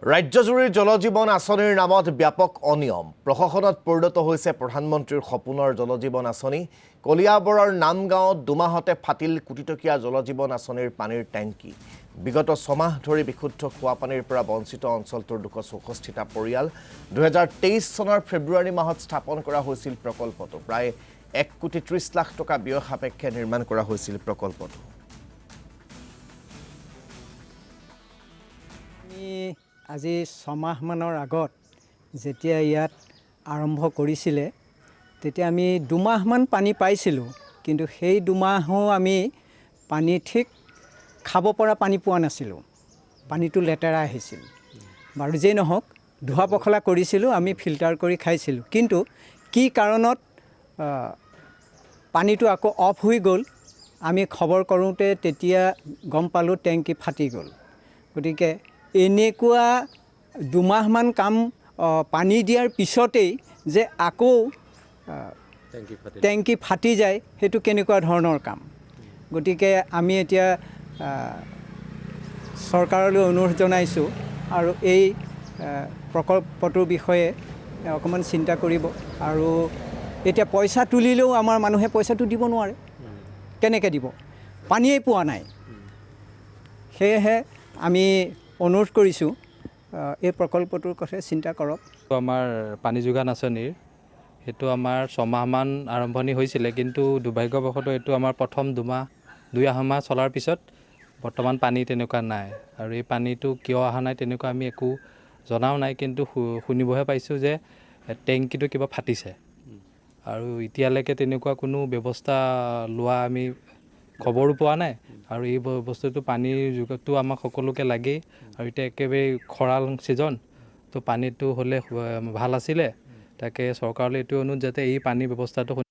ৰাজ্যজুৰি জলজীৱন আঁচনিৰ নামত ব্যাপক অনিয়ম প্ৰশাসনত পৰিণত হৈছে প্ৰধানমন্ত্ৰীৰ সপোনৰ জলজীৱন আঁচনি কলিয়াবৰৰ নামগাঁৱত দুমাহতে ফাটিল কোটিটকীয়া জলজীৱন আঁচনিৰ পানীৰ টেংকি বিগত 6 মাহ ধৰি বিশুদ্ধ খোৱা পানীৰ পৰা বঞ্চিত অঞ্চলটোৰ 264টা পৰিয়াল 2023 চনৰ ফেব্ৰুৱাৰী মাহত স্থাপন কৰা হৈছিল প্ৰকল্পটো প্ৰায় 1,30 লাখ টকা ব্যয় সাপেক্ষে নিৰ্মাণ কৰা হৈছিল প্ৰকল্পটো আজি 6 মাহ মানৰ আগত যেতিয়া ইয়াত আৰম্ভ কৰিছিলে তেতিয়া আমি 2 মাহ মান পানী পাইছিলোঁ কিন্তু সেই 2 মাহও আমি পানী ঠিক খাব পৰা পানী পোৱা নাছিলোঁ পানীটো লেতেৰা আহিছিল বাৰু যেই নহওক ধোৱা পখলা কৰিছিলোঁ আমি ফিল্টাৰ কৰি খাইছিলোঁ কিন্তু কি কাৰণত পানীটো আকৌ অফ হৈ গ'ল আমি খবৰ কৰোঁতে তেতিয়া গম পালোঁ টেংকি ফাটি গ'ল গতিকে এনেকুৱা 2 মাহ মান কাম পানী দিয়াৰ পিছতেই যে আকৌ টেংকি ফাটি যায় হেতু কেনেকুৱা ধৰণৰ কাম গতিকে আমি এতিয়া চৰকাৰলৈ অনুৰোধ জনাইছোঁ আৰু এই প্ৰকল্পটোৰ বিষয়ে অকমান চিন্তা কৰিব আৰু এতিয়া পইচা তুলিলেও আমাৰ মানুহে পইচাটো দিব নোৱাৰে কেনেকৈ দিব পানীয়ে পোৱা নাই সেয়েহে আমি অনুৰোধ কৰিছোঁ এই প্ৰকল্পটোৰ কথা চিন্তা কৰক আমাৰ পানী যোগান আঁচনিৰ হেতু আমাৰ 6 মাহ মান আৰম্ভণি হৈছিলে কিন্তু দুৰ্ভাগ্যবশতঃ এটো আমাৰ প্ৰথম 2 মাহ চলাৰ পিছত বৰ্তমান পানী তেনেকুৱা নাই আৰু এই পানীটো কিয় অহা নাই তেনেকুৱা আমি একো জনাও নাই কিন্তু শুনিবহে পাইছোঁ যে টেংকিটো কিবা ফাটিছে আৰু এতিয়ালৈকে তেনেকুৱা কোনো ব্যৱস্থা লোৱা আমি খবৰো পোৱা নাই আৰু এই বস্তুটো পানীৰ যোগানটো আমাক সকলোকে লাগেই আৰু এটা একেবাৰে খৰাং সিজন তো পানীটো হ'লে ভাল আছিলে তাকে চৰকাৰলৈ এইটো অনুৰোধ যাতে এই পানীৰ ব্যৱস্থাটো